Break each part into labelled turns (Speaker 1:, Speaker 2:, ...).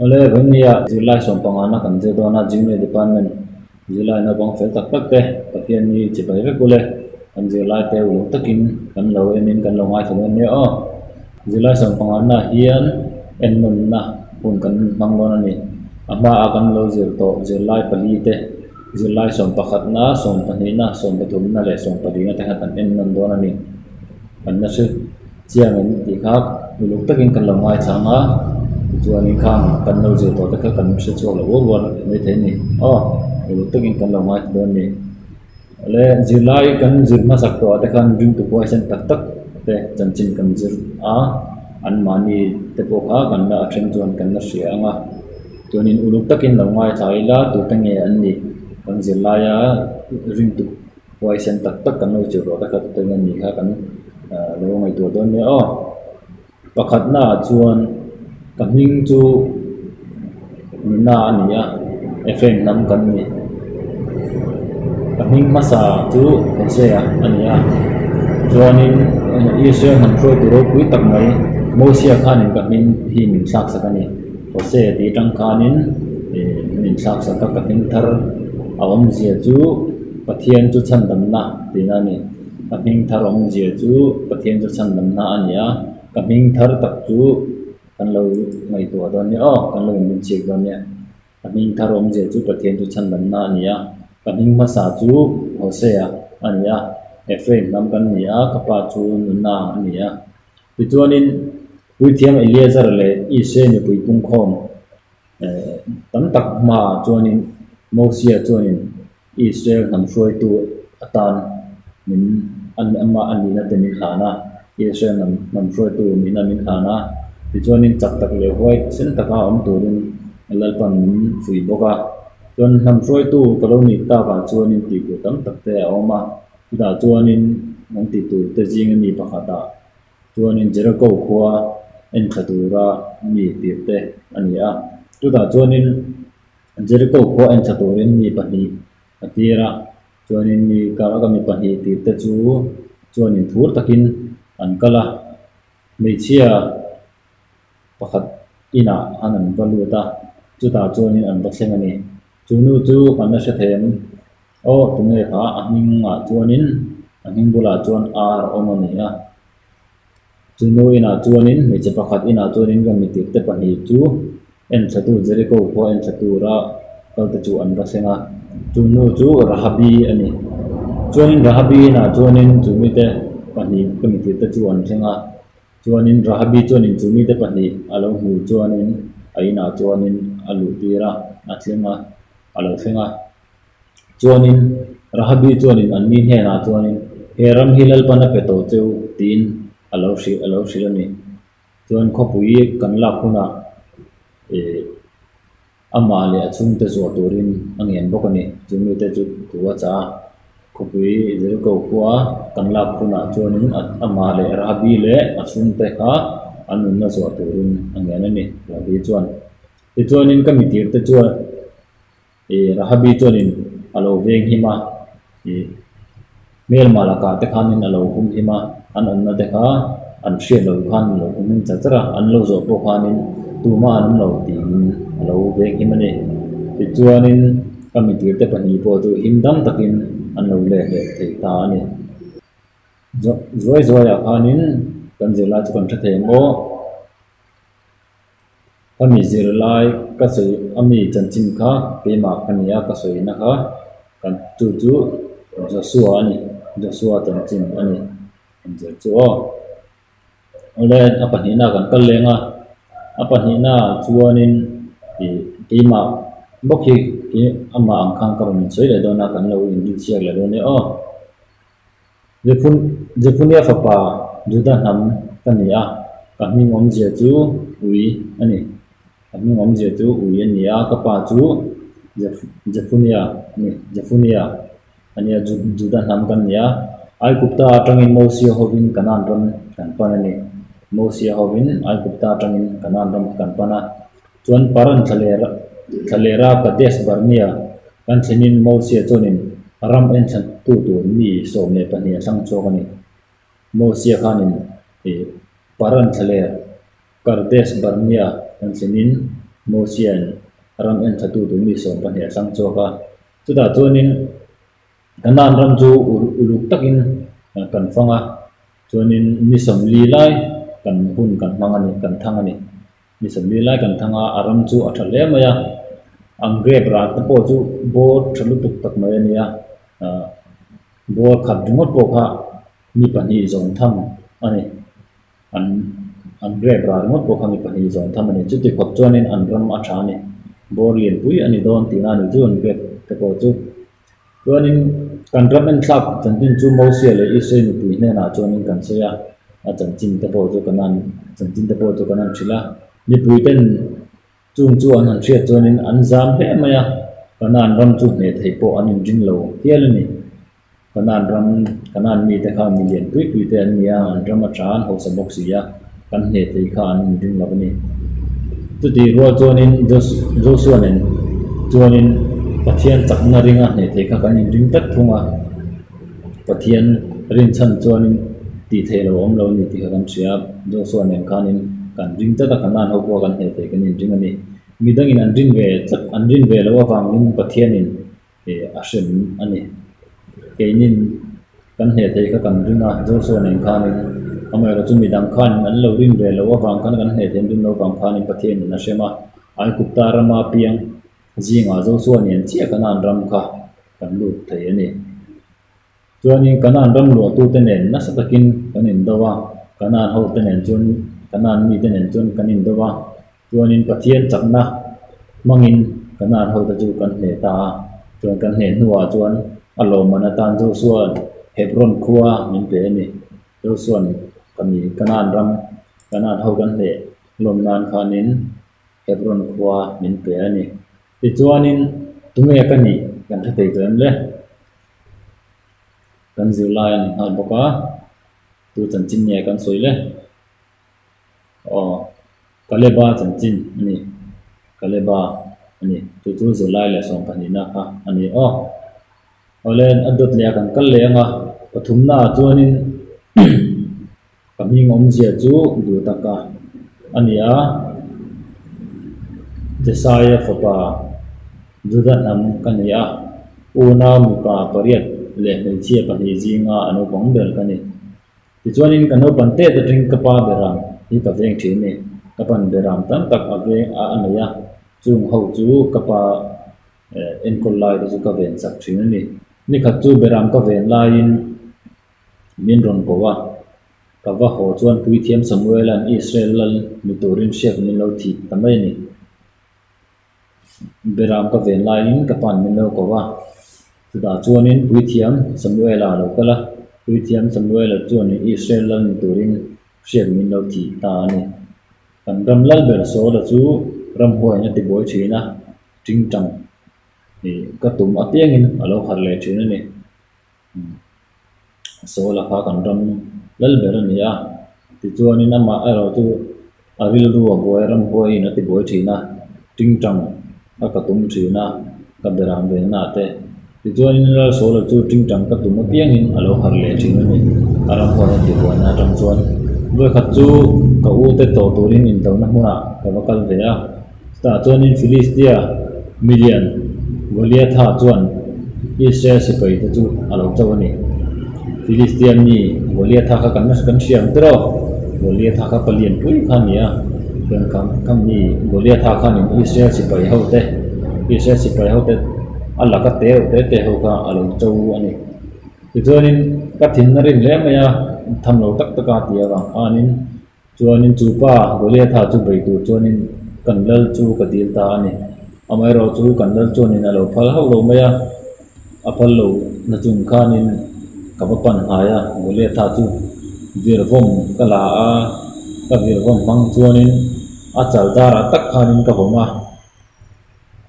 Speaker 1: Ole venia July som pangana kan je dona junior department July na bang fel tak tak te pathian ni chibai ve kule kan July te u takin kan lo enin kan lo ngai thlen ne o July som pangana hian en nun na hun kan manglon ani ama akan lo zir to July pali te July som pakhat na som pani na som pathum na le som padinga te kan en nun don ani kan na se chiang en ti khak lu takin kan lo ngai changa chuan in khang kan lo je to ta kan se chu lo wo mai the ni lu takin kan lo ngai don ni le July kan zir ma sak to ta kan ring tu question tak tak te chan chin kan zir an mani te po kha kan na athen chuan kan na sia anga chuan in uluk takin lo ngai thai la tu ta nge an ni kan July a ring tu question tak tak kan lo je ro ta ka ta ni kha kan lo ngai tu don ni pakhat na chuan kaming chu na ania FM nam kan ni kaming masa chu se ania chuanin ishe han pro tu ro pui tak mai mosia khanin kaming hi min sak sakani se ti tang khanin min sak sak ka kaming thar awam zia chu pathian chu chan dam na tina ni kaming thar awam zia chu pathian chu chan dam na ania kaming thar tak chu kan lo ngai tu don ni kan lo min chik don ni kaming thar awam zia chu pathian chu chan dam na ania kaming masa chu hosea ania Efraim nam kan ni kapa chu nunna ania ti chuanin pui thiam Eliezer le ise ni pui tung khom tam tak ma chuanin Mosia chuanin Israel nam froi tu atan min an amma ani na te min hlana Israel nam froi tu min min hlana ti chuanin chak tak le hoi sen taka om turin lalpan min fui boka chuan nam froi tu kaloni ta ka chuanin ti ku tam tak te oma da chuanin nang ti tu te jing ni pakhata chuanin Jericho khuwa en khatura mi tirte ania tu da chuanin Jericho khuwa en khaturin mi pahni atira chuanin mi ka mi pahni tirte chu chuanin thur takin an kala meichia pakhat ina anan valuta chu da chuanin an bathlenga ni chunu chu kanna se them tunge kha ahning nga chuanin ahning bula chuan ar omania chunu ina chuanin me che pakhat ina chuanin ga mi tik te pahni chu en thatu Jericho kho en thatura kal te chu an ra senga chunu chu Rahabi ani chuanin Rahabi na chuanin chumi te pahni ka mi tik te chu an senga chuanin Rahabi chuanin chumi te pahni alo hu chuanin aina chuanin alu tira atlenga alo senga chuanin Rahabi chuanin an min he na chuanin heram hilal pana peto cheu tin alo hri ani chuan khopui kan la khuna ama le achung te zo turin angen bokani chumi te chu tuwa cha khopui Jericho khuwa kan la khuna chuanin ama le Rahabi le achung te kha anun na zo turin angen ani Rahabi chuanin kamitir te chuan Rahabi chuanin alo veng hima mel malaka te khanin alo hum hima an onna te kha an hriat lo khan lo hum chachara an lo zo po khanin tuma an lo ti alo veng hima ni ti chuanin kamitir te pani po chu himdam takin an lo le thei ta ani zoi a khanin kan zela chu kan thathem kami zirlai ka soi ami chanchin kha pema khania ka soi na kha kan chu Joshua chanchin ani anjer chu ole apahina kan kallenga apahina chuanin pema bokhi ama angkhang ka min soi le dona kan lo in chiak le done jepunia fapa juda nam kania kahmi ngom je chu ui ani kahmi ngom je chu ui ania ka pa chu jepunia ania juda nam kania ai kupta atangin Mosia hovin kanan ram kan panani Mosia hovin ai kupta atangin kanan ram kan pana chuan paran thalera Kadesh Barnea kan thinin Mosia chuanin ram en chan tu mi som le pania sang chokani Mosia khanin paran thaler Kadesh Barnea kan thinin Mosian ram en thatu tu mi som pan he sang choka chuda chuanin kanan ram chu uluk takin kan fanga chuanin mi som li lai kan hun kan mangani kan thangani mi som li lai kan thanga aram chu athale maya angre bra ta po chu bo thalu tuk tak mai ania bo khat dingot po kha mi pani zong tham ani an grab ra ngot po khami pani zon thamani chuti khop chuanin an ram athani bor lian pui ani don tina ni chu an grab te po chu chuanin kan ram en thlak chantin chu mosia le ise ni pui hne na chuanin kan seya a chanchin te po chu kanan chanchin te po chu kanan thila ni pui ten chung chu an han thria chuanin an zam hle maya kanan ram chu hne thei po anin ring lo hialani kanan mi te kha mi lian pui te an nia an ram athan ho sa box ya kan hne thei kha an ring lo ni tu ti ro chuanin Joshua nen chuanin pathian chakna ringa hne thei kha kan ring tak thunga pathian rin chan chuanin ti thei lo om lo ni ti kha kan sia Joshua nen khanin kan ring ta kanan ho ko kan hne thei kan ring ani midangin an rin ve lo awangin pathianin ashem ani keinin kan hne thei kha kan ringa Joshua nen khanin amai ro chu midang khan an lo rin ve lo awang kan hne thei rin lo awang khanin pathianin ashema ai kupta rama piang jinga Joshua nen chia kanan ram kha kan lut thei ani chuanin kanan ram lo tu te nen na satakin kanin dawa kanan ho te nen chun kanan mi te nen chun kanin dawa chuanin pathian chakna mangin kanan ho ta chu kan hne ta chuan kan hne nuwa chuan alo mana tan Joshua Hebron khuwa min pe ni Joshua kami kanan ram kanan ho kan hne lom nan khanin Hebron khuwa min pe ni ti chuanin tunge kani kan thei tuan le kan zilai ni hal boka tu chanchin ne kan soile kaleba chanchin ni kaleba ani tu zulai le som pani na kha ani olen adot le kan kal le anga pathumna chuanin kaming om zia chu du taka ania Jesaya fopa judanam kania una muka pariat le hmel chia pani jinga anu bang bel kani ti chuanin kanu pante ta tring kapa beram hi ka veng thi ni kapan beram tam tak ave a anaya chung ho chu kapa enkol lai chu ka ven sak thin ni ni khat chu beram ka ven lain min ron kowa ka wa ho chuan pui thiam Samuel an Israel lal miturin shek min lo thi tamai ni beram ka ven lain kapan min lo kowa chuda chuanin pui thiam Samuel a lo kala pui thiam Samuel a chuanin Israel lal miturin shek min lo thi ta ni kan ram lal ber so la chu ram hoi na ti boi thina ting tang ni ka tum apiangin alo har le thina ni so la kha kan ram lal ber ni ya ti chuanin ama aro chu aril ru boi ram hoi na ti boi thina ting tang ka tum thina ka beram ve na te ti chuanin la so la chu ting tang ka tum apiangin alo har le thina ni aram hoi ti boi na tang chuan voi khat chu ka u te to turin in to na huna ka wakal ve a sta chuanin Philistia million Goliath ha chuan Israel se pai te chu alo chawani Philistia ni Goliath ha ka kan siam tro Goliath ha ka palian pui khania kan kam ni Goliath ha khan Israel se pai hote alla ka te ho ka alo chaw ani ti chuanin ka thin na rin le maya thamlo tak taka tia wa anin chuanin chupa Goliath ha chu bai tu chuanin kanlal chu ka dil ta ani amai ro chu kanlal chuanin alo phal ho lo maya aphal lo na chung khanin ka pan haya Goliath ha chu virvom kala a ka virvom mang chuanin a chaldara tak khanin ka homa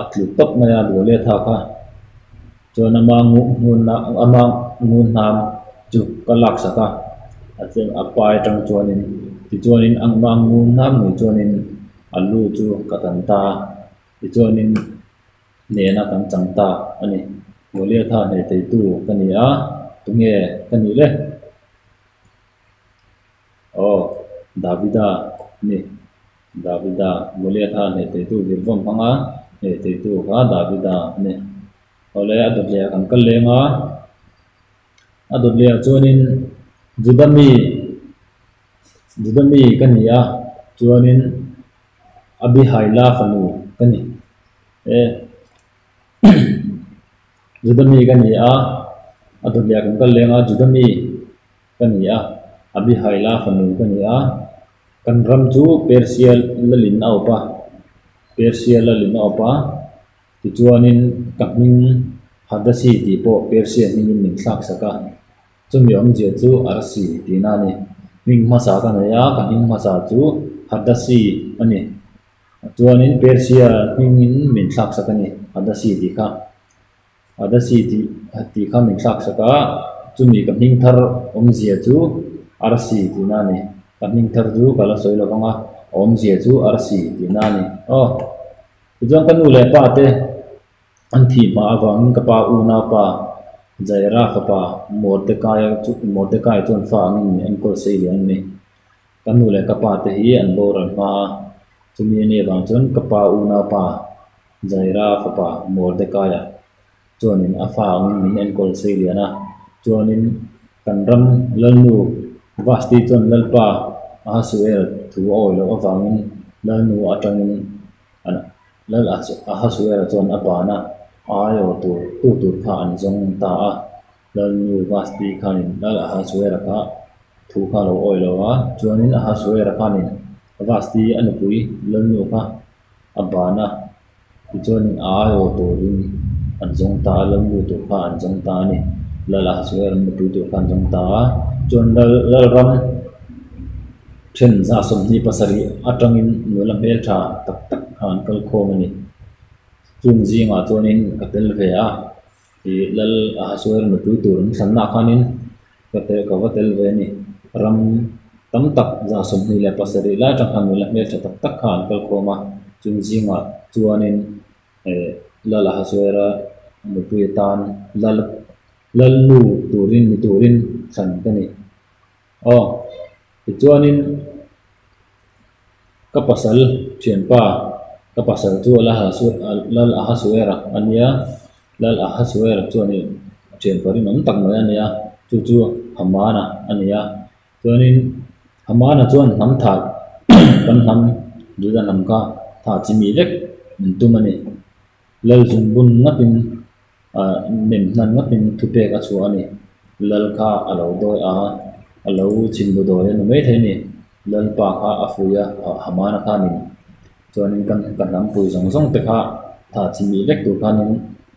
Speaker 1: atlu top maya Goliath ha kha chuan ama ngun nam chu kalak saka ateng apai tang chuanin ti chuanin angmang ngun nam ni chuanin alu chu katanta ti chuanin nena kan changta ani Goliath ha ne tei tu kani a tunge kani le Davida ni Davida mulia tha ne te tu virvom hanga ne te tu kha Davida ne ole adut le kan kal lenga adut le chuanin judami kania chuanin abihaila fanu kani e judami kania adut le kan kal lenga judami kania abihaila fanu kania kan ram chu Persia lalin aupa Persia lalin aupa ti chuanin kapning hadasi ti po Persia ning ning sak saka chumi om je chu arsi ti na ni ming masa ka na ya kan ing masa chu hadasi ani chuanin Persia ning min sak saka ni hadasi ti kha hadasi ti kha min sak saka chumi kapning thar om je chu arsi ti na ni kapning thar chu kala soilo kanga om je chu arsi ti na ni chuan kan nu le pa te an thi ma awang ka pa u na pa jaira ka pa Mordecai chuan fa angin an kol sei lian ni kan nu le ka pa te hi an bor an ma chumi ni wang chuan ka pa u na pa jaira ka pa Mordecai chuan in afa angin min an kol sei liana chuan in kan ram lalnu vasti chuan lalpa ahasuer thu oi lo awangin lalnu atangin ana lal ahasuer chuan apana ayo tu kha an zong ta a lalnu vasti khanin lal ahasuer kha thu kha lo oi lo a chuanin ahasuer khanin vasti anupui lalnu kha abana chuanin ayo rin an zong ta lalnu tu kha an zong ta ni lal ahasuer anupui tu kha an zong ta chuan lal ram then za som ni pasari atangin nulam hel tha tak khan kal khom ani chung jinga chuanin katel ve a ti lal ahasuer nu tu tur sanna khanin katel ka watel ve ni ram tam tak za som ni le pasari la tang khan nulam hel tha tak khan kal khoma chung jinga chuanin lal ahasuer nu tu tan lal nu turin san kani chuanin kapasal thianpa kapasal chu lal ahasuera ania lal ahasuera chuanin thianparin om tak mai ania chu hamana ania chuanin hamana chuan ham tha kan ham juda nam ka tha chimi lek min tumani lal zumbun ngapin nem nan ngapin thupe ka chu ani lal kha alo doi a alo chimbu doi no mai thei ni lal pa kha afuya hamana kha nin chuanin kan lam pui zong te kha tha chimi lek tu kha nin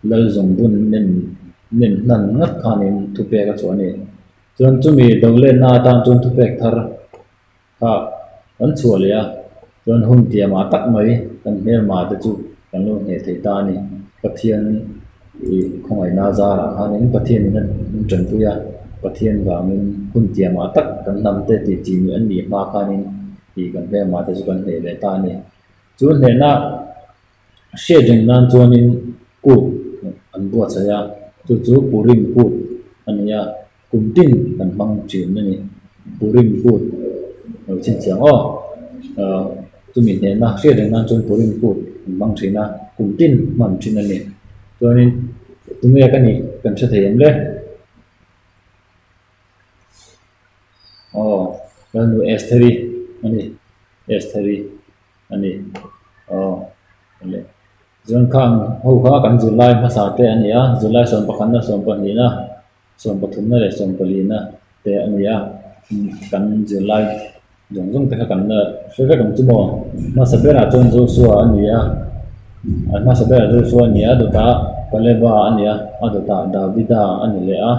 Speaker 1: lal zong bun nen nan ngat kha nin thupe ka chuani chuan chumi dole na tan chun thupe thar kha an chualia chuan hun tiama tak mai kan her ma te chu kan lo he thei ta ni pathian khongai na za ra kha nin pathian in tran puya pathian wangin hun tiama tak kan nam te ti chi ni an ni ma khanin ti kan ve ma te chu kan he le ta ni chuan he na she jeng nan chuanin ku an bua chaya chu purim ku ania kumtin kan mang chin ni purim ku chin chiang chu min he na she jeng nan chuan purim ku mang thina kumtin man chin ani chuanin tumia kani kan tha thei le lanu esteri ani le zon khang ho kha kan July masa te ania July som pakhan na som pani na som pathum na le som pali na te ania kan July jong te kha kan na shwe kan chumo ma sabera chon zo suwa ania ma sabera zo suwa ania do ta kaleba ania ado ta Davida ani le a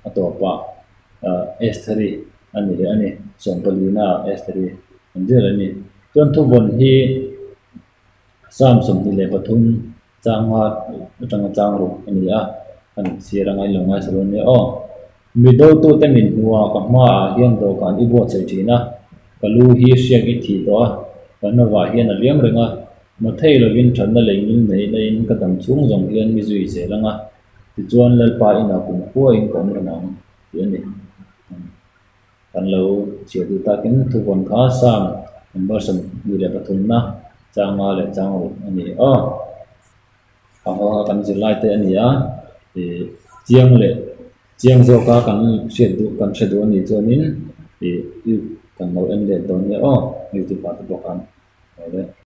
Speaker 1: atopa esteri ani le ani som pali na esteri anjel ani chon thu bon hi sam som ni le pathum changwa changro ani a an sirangai longai saron ne mi do tu te min huwa ka ma hian do kan i bo chei thina kalu hi siak i thi to kan wa hian a liam renga ma thei lo win than na lengin nei in ka tam chung jong hian mi zui se langa ti chuan lal pa ina kum ko in kom ranang hian ni kan lo chiu tu ta kin thu bon kha sam number sam ni le pathum na changa le chang ani kan zilai te ani a chiang le chiang zo ka kan hredu ani chuanin kan lo en le don ni ti pa tu kan